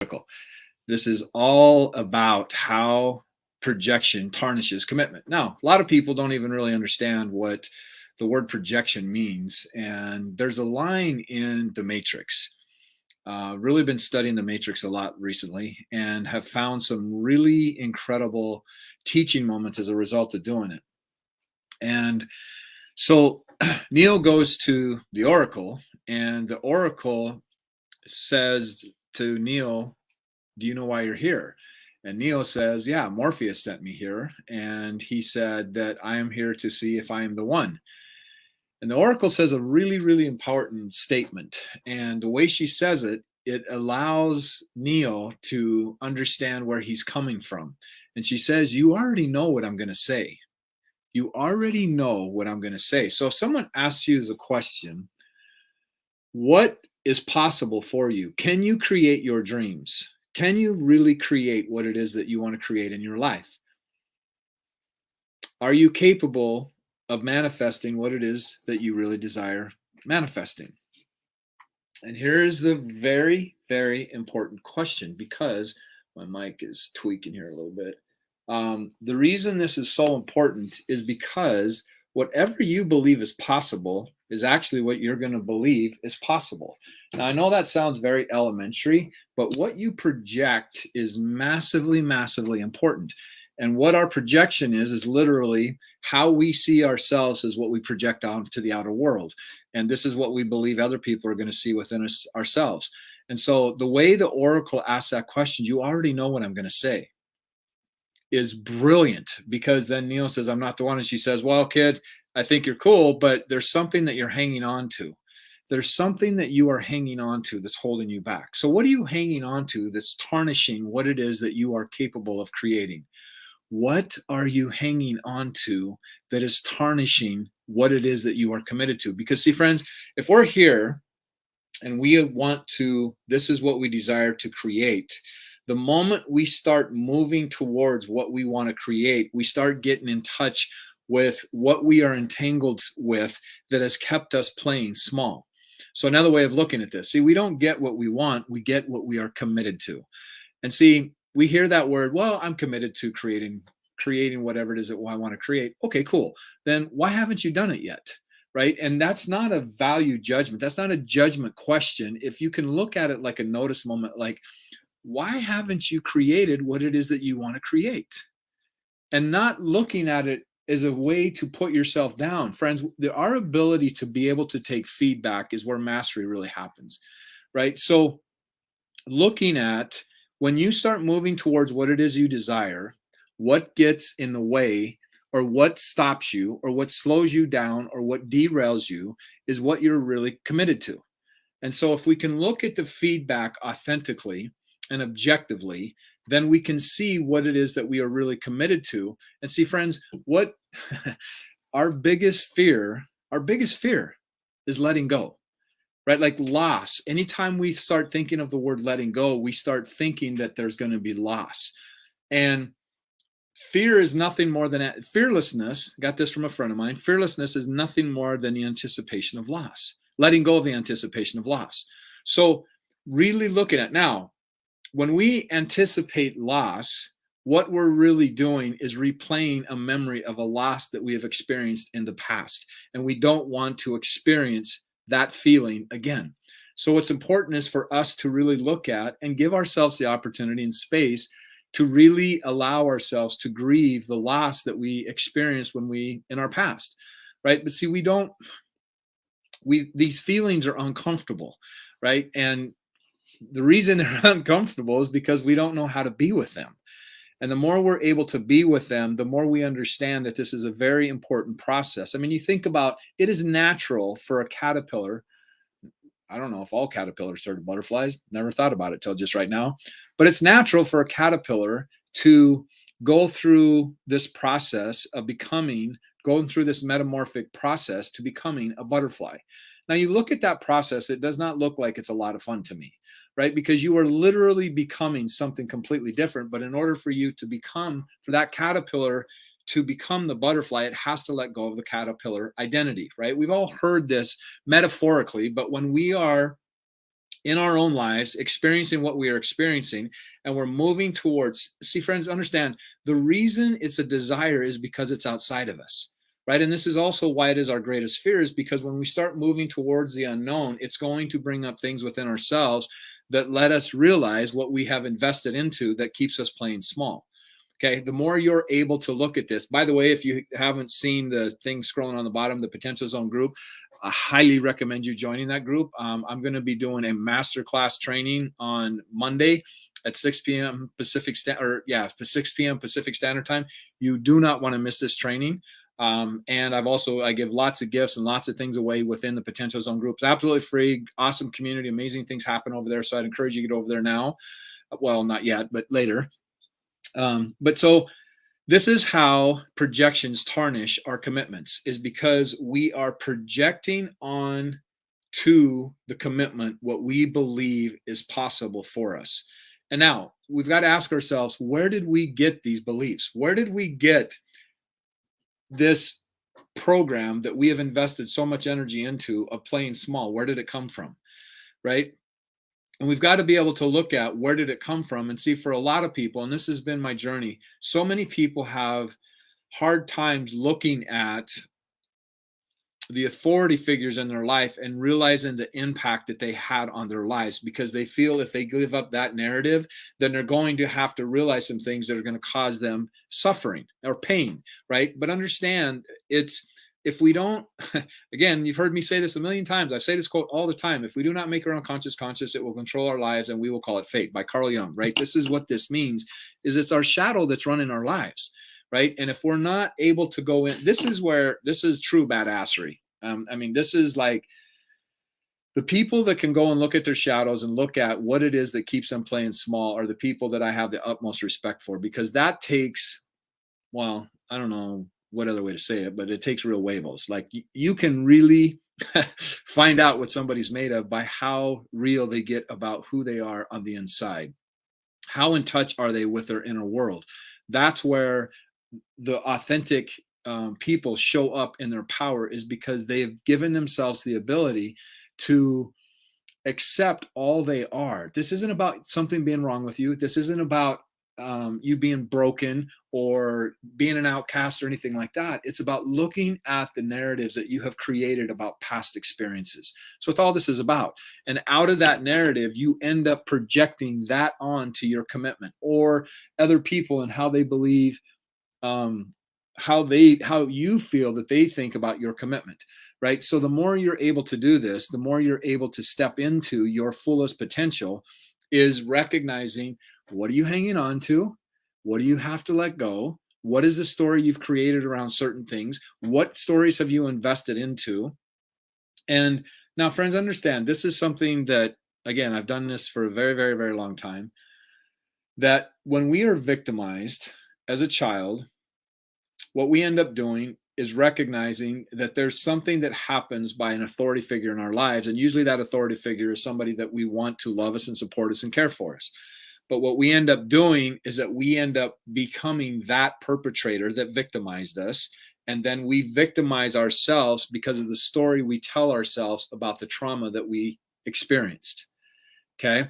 article. This is all about how projection tarnishes commitment. Now, a lot of people don't even really understand what the word projection means. And there's a line in The Matrix. Really been studying The Matrix a lot recently and have found some really incredible teaching moments as a result of doing it. And so Neo goes to the Oracle, and the Oracle says to Neo, "Do you know why you're here?" And Neo says, "Yeah, Morpheus sent me here. And he said that I am here to see if I am the one." And the Oracle says a really, really important statement. And the way she says it, it allows Neo to understand where he's coming from. And she says, "You already know what I'm going to say. You already know what I'm going to say." So if someone asks you the question, what is possible for you? Can you create your dreams? Can you really create what it is that you want to create in your life? Are you capable of manifesting what it is that you really desire manifesting? And here is the very, very important question, because my mic is tweaking here a little bit. The reason this is so important is because whatever you believe is possible is actually what you're going to believe is possible. Now, I know that sounds very elementary, but what you project is massively, massively important. And what our projection is literally how we see ourselves as what we project out to the outer world. And this is what we believe other people are going to see within us ourselves. And so the way the Oracle asks that question, "You already know what I'm going to say," is brilliant, because then Neo says, "I'm not the one." And she says, "Well, kid, I think you're cool, but there's something that you're hanging on to. There's something that you are hanging on to that's holding you back. So what are you hanging on to that's tarnishing what it is that you are capable of creating? What are you hanging on to that is tarnishing what it is that you are committed to?" Because see, friends, if we're here and we want to, this is what we desire to create. The moment we start moving towards what we want to create, we start getting in touch with what we are entangled with that has kept us playing small. So another way of looking at this, see, we don't get what we want, we get what we are committed to. And see, we hear that word, "Well, I'm committed to creating whatever it is that I want to create." Okay, cool. Then why haven't you done it yet? Right? And that's not a value judgment. That's not a judgment question. If you can look at it like a notice moment, like, why haven't you created what it is that you want to create? And not looking at it as a way to put yourself down. Friends, our ability to be able to take feedback is where mastery really happens, right? So looking at, when you start moving towards what it is you desire, what gets in the way, or what stops you, or what slows you down, or what derails you, is what you're really committed to. And so if we can look at the feedback authentically and objectively, then we can see what it is that we are really committed to. And see, friends, what our biggest fear is letting go, right? Like loss. Anytime we start thinking of the word letting go, we start thinking that there's going to be loss. And fear is nothing more than fearlessness. Got this from a friend of mine. Fearlessness is nothing more than the anticipation of loss, letting go of the anticipation of loss. So really looking at now, when we anticipate loss, what we're really doing is replaying a memory of a loss that we have experienced in the past. And we don't want to experience that feeling again. So what's important is for us to really look at and give ourselves the opportunity and space to really allow ourselves to grieve the loss that we experienced in our past, right? But see, these feelings are uncomfortable, right? And the reason they're uncomfortable is because we don't know how to be with them. And the more we're able to be with them, the more we understand that this is a very important process. I mean, you think about it, is natural for a caterpillar. I don't know if all caterpillars turn to butterflies. Never thought about it till just right now. But it's natural for a caterpillar to go through this process of going through this metamorphic process to becoming a butterfly. Now, you look at that process, it does not look like it's a lot of fun to me, right? Because you are literally becoming something completely different. But in order for that caterpillar to become the butterfly, it has to let go of the caterpillar identity, right? We've all heard this metaphorically, but when we are in our own lives, experiencing what we are experiencing, and we're moving towards. See, friends, understand the reason it's a desire is because it's outside of us, right? And this is also why it is our greatest fear, is because when we start moving towards the unknown, it's going to bring up things within ourselves that let us realize what we have invested into that keeps us playing small. Okay, the more you're able to look at this, by the way, if you haven't seen the thing scrolling on the bottom, the Potential Zone group, I highly recommend you joining that group. I'm going to be doing a masterclass training on Monday at 6 p.m. Pacific 6 p.m. Pacific Standard Time. You do not want to miss this training. And I give lots of gifts and lots of things away within the Potential Zone group. It's absolutely free, awesome community, amazing things happen over there. So I'd encourage you to get over there now. Well, not yet, but later. But so this is how projections tarnish our commitments, is because we are projecting on to the commitment what we believe is possible for us. And now we've got to ask ourselves, where did we get these beliefs? Where did we get this program that we have invested so much energy into of playing small? Where did it come from? Right? And we've got to be able to look at where did it come from and see, for a lot of people, and this has been my journey, so many people have hard times looking at the authority figures in their life and realizing the impact that they had on their lives, because they feel if they give up that narrative, then they're going to have to realize some things that are going to cause them suffering or pain, right? But understand, it's, if we don't, again, you've heard me say this a million times. I say this quote all the time. If we do not make our unconscious conscious, it will control our lives, and we will call it fate, by Carl Jung, right? This is what this means, is it's our shadow that's running our lives, right? And if we're not able to go in, this is true badassery. This is like the people that can go and look at their shadows and look at what it is that keeps them playing small are the people that I have the utmost respect for, because that takes, well, I don't know what other way to say it, but it takes real huevos. Like you can really find out what somebody's made of by how real they get about who they are on the inside. How in touch are they with their inner world? That's where the authentic people show up in their power, is because they've given themselves the ability to accept all they are. This isn't about something being wrong with you. This isn't about you being broken or being an outcast or anything like that. It's about looking at the narratives that you have created about past experiences. So what all this is about. And out of that narrative, you end up projecting that onto your commitment or other people and how they believe, how you feel that they think about your commitment, right? So the more you're able to do this, the more you're able to step into your fullest potential, is recognizing, what are you hanging on to? What do you have to let go? What is the story you've created around certain things? What stories have you invested into? And now, friends, understand, this is something that, again, I've done this for a very, very, very long time, that when we are victimized as a child, what we end up doing is recognizing that there's something that happens by an authority figure in our lives. And usually that authority figure is somebody that we want to love us and support us and care for us. But what we end up doing is that we end up becoming that perpetrator that victimized us. And then we victimize ourselves because of the story we tell ourselves about the trauma that we experienced. Okay.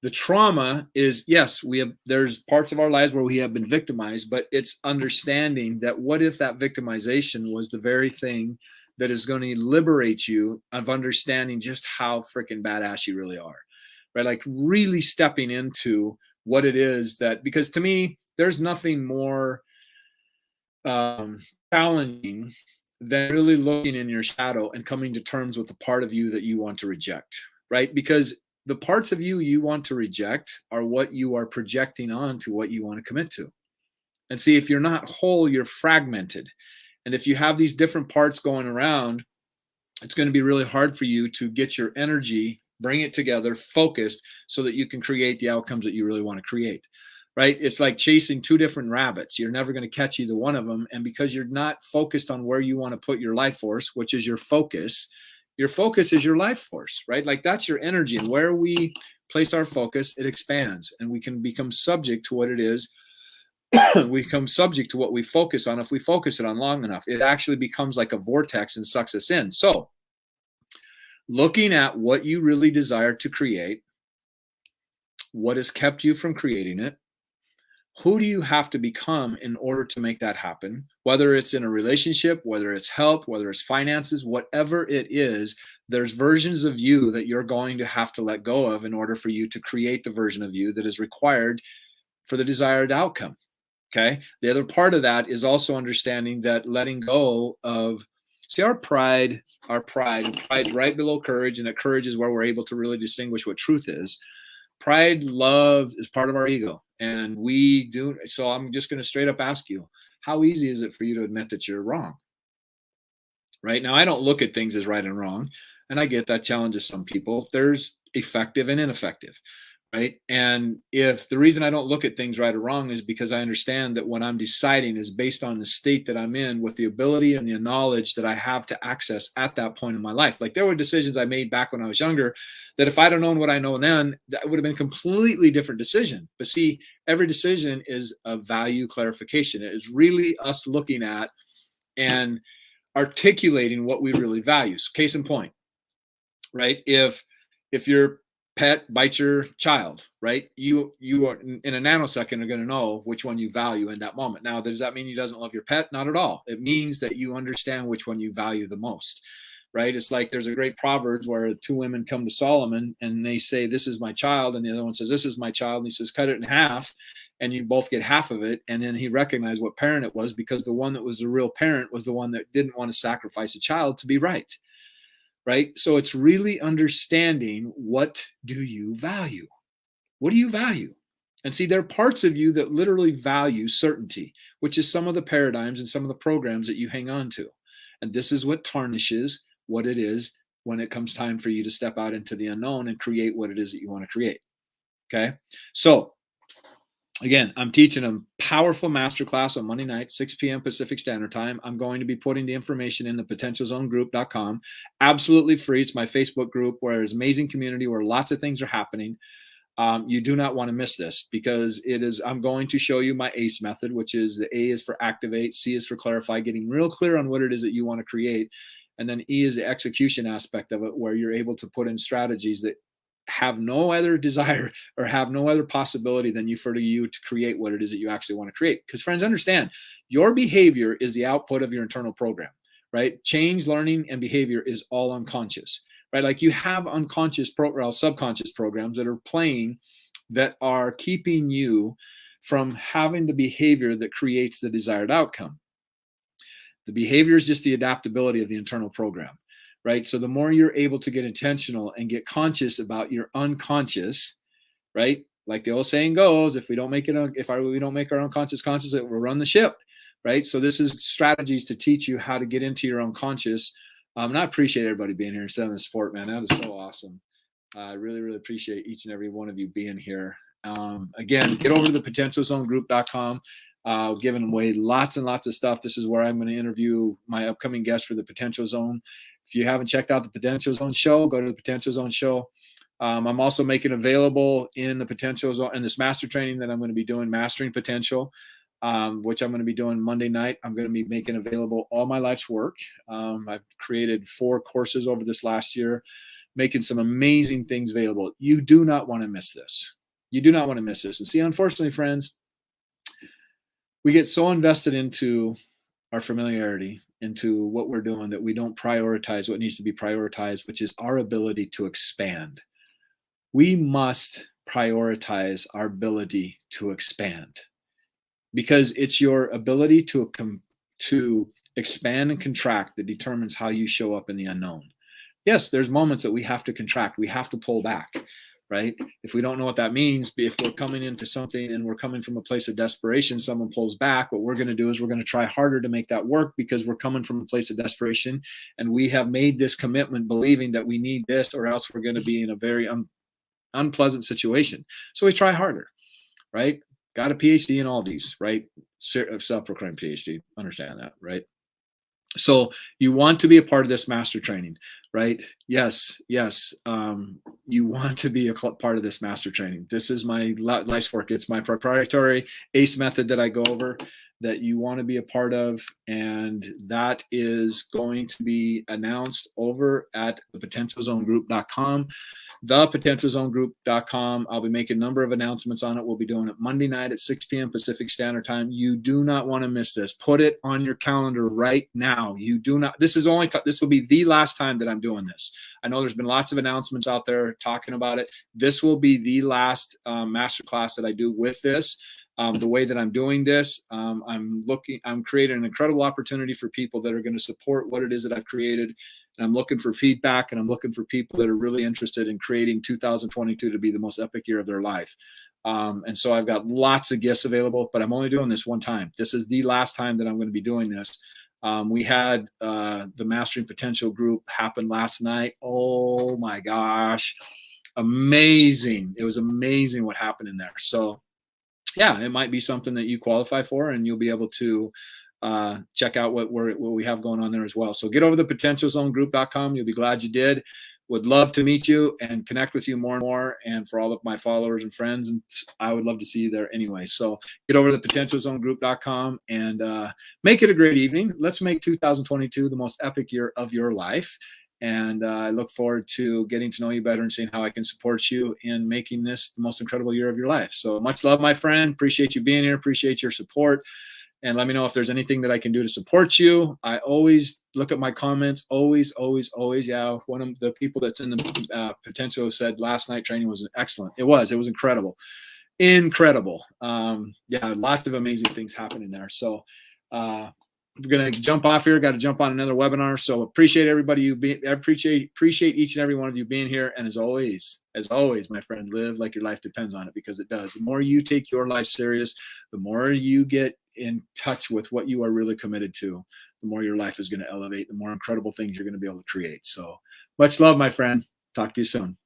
The trauma is, yes, there's parts of our lives where we have been victimized, but it's understanding that what if that victimization was the very thing that is going to liberate you of understanding just how freaking badass you really are, right? Like really stepping into what it is that, because to me, there's nothing more challenging than really looking in your shadow and coming to terms with the part of you that you want to reject, right? Because the parts of you you want to reject are what you are projecting on to what you want to commit to. And see, if you're not whole, you're fragmented. And if you have these different parts going around, it's going to be really hard for you to get your energy, bring it together, focused, so that you can create the outcomes that you really want to create, right? It's like chasing two different rabbits. You're never going to catch either one of them. And because you're not focused on where you want to put your life force, which is your focus is your life force, right? Like that's your energy. And where we place our focus, it expands, and we can become subject to what it is. We become subject to what we focus on. If we focus it on long enough, it actually becomes like a vortex and sucks us in. So looking at what you really desire to create, what has kept you from creating it, who do you have to become in order to make that happen? Whether it's in a relationship, whether it's health, whether it's finances, whatever it is, there's versions of you that you're going to have to let go of in order for you to create the version of you that is required for the desired outcome. Okay. The other part of that is also understanding that letting go of, see, pride right below courage, and that courage is where we're able to really distinguish what truth is. Pride, love is part of our ego. And we do. So I'm just going to straight up ask you, how easy is it for you to admit that you're wrong? Right now, I don't look at things as right and wrong. And I get that challenges some people. There's effective and ineffective. Right. And if the reason I don't look at things right or wrong is because I understand that what I'm deciding is based on the state that I'm in with the ability and the knowledge that I have to access at that point in my life. Like there were decisions I made back when I was younger that if I'd have known what I know then, that would have been a completely different decision. But see, every decision is a value clarification. It is really us looking at and articulating what we really value. So case in point, right? If your pet bites your child, right? You are in a nanosecond are going to know which one you value in that moment. Now, does that mean he doesn't love your pet? Not at all. It means that you understand which one you value the most, right? It's like there's a great proverb where two women come to Solomon and they say, "This is my child," and the other one says, "This is my child," and he says, "Cut it in half." And you both get half of it. And then he recognized what parent it was, because the one that was the real parent was the one that didn't want to sacrifice a child to be right. Right? So it's really understanding, what do you value? What do you value? And see, there are parts of you that literally value certainty, which is some of the paradigms and some of the programs that you hang on to. And this is what tarnishes what it is when it comes time for you to step out into the unknown and create what it is that you want to create. Okay. So again, I'm teaching a powerful masterclass on Monday night, 6 p.m. Pacific Standard Time. I'm going to be putting the information in the potentialzonegroup.com. Absolutely free. It's my Facebook group where there's amazing community where lots of things are happening. You do not want to miss this, because it is, I'm going to show you my ACE method, which is the A is for activate, C is for clarify, getting real clear on what it is that you want to create. And then E is the execution aspect of it, where you're able to put in strategies that have no other desire or have no other possibility than for you to create what it is that you actually want to create. Because friends, understand, your behavior is the output of your internal program, right? Change, learning, and behavior is all unconscious, right? Like you have unconscious subconscious programs that are playing, that are keeping you from having the behavior that creates the desired outcome. The behavior is just the adaptability of the internal program, right? So the more you're able to get intentional and get conscious about your unconscious, right? Like the old saying goes, if we don't make we don't make our unconscious conscious, it will run the ship, right? So this is strategies to teach you how to get into your unconscious. And I appreciate everybody being here and sending the support, man. That is so awesome. I really, really appreciate each and every one of you being here. Again, get over to the potentialzonegroup.com. Giving away lots and lots of stuff. This is where I'm going to interview my upcoming guests for the Potential Zone. If you haven't checked out the Potential Zone show, go to the Potential Zone show. I'm also making available in the Potential Zone and this master training that I'm going to be doing, Mastering Potential, which I'm going to be doing Monday night. I'm going to be making available all my life's work. I've created 4 courses over this last year, making some amazing things available. You do not want to miss this. You do not want to miss this. And see, unfortunately, friends, we get so invested into our familiarity, into what we're doing, that we don't prioritize what needs to be prioritized, which is our ability to expand. We must prioritize our ability to expand, because it's your ability to expand and contract that determines how you show up in the unknown. Yes, there's moments that we have to contract, we have to pull back, right? If we don't know what that means, if we're coming into something and we're coming from a place of desperation, someone pulls back, what we're going to do is we're going to try harder to make that work, because we're coming from a place of desperation and we have made this commitment believing that we need this, or else we're going to be in a very unpleasant situation. So we try harder, right? Got a PhD in all these, right? Self-proclaimed PhD, understand that, right? So you want to be a part of this master training, right? Yes. You want to be a part of this master training. This is my life's work. It's my proprietary ACE method that I go over. that you want to be a part of, and that is going to be announced over at thepotentialzonegroup.com. Thepotentialzonegroup.com. I'll be making a number of announcements on it. We'll be doing it Monday night at 6 p.m. Pacific Standard Time. You do not want to miss this. Put it on your calendar right now. You do not. This will be the last time that I'm doing this. I know there's been lots of announcements out there talking about it. This will be the last masterclass that I do with this. The way that I'm doing this, I'm creating an incredible opportunity for people that are going to support what it is that I've created. And I'm looking for feedback, and I'm looking for people that are really interested in creating 2022 to be the most epic year of their life. And so I've got lots of gifts available, but I'm only doing this one time. This is the last time that I'm going to be doing this. We had the Mastering Potential group happen last night. Oh my gosh. Amazing. It was amazing what happened in there. So yeah, it might be something that you qualify for, and you'll be able to check out what we have going on there as well. So get over to potentialzonegroup.com. You'll be glad you did. Would love to meet you and connect with you more and more. And for all of my followers and friends, and I would love to see you there anyway. So get over to potentialzonegroup.com and make it a great evening. Let's make 2022 the most epic year of your life. And I look forward to getting to know you better and seeing how I can support you in making this the most incredible year of your life. So much love, my friend. Appreciate you being here. Appreciate your support. And let me know if there's anything that I can do to support you. I always look at my comments. Always, always, always. Yeah. One of the people that's in the potential said last night training was excellent. It was incredible. Incredible. Yeah. Lots of amazing things happening there. So, we're gonna jump off here. Got to jump on another webinar. So appreciate everybody appreciate each and every one of you being here. And as always, my friend, live like your life depends on it, because it does. The more you take your life serious, the more you get in touch with what you are really committed to, the more your life is going to elevate, the more incredible things you're going to be able to create. So much love, my friend. Talk to you soon.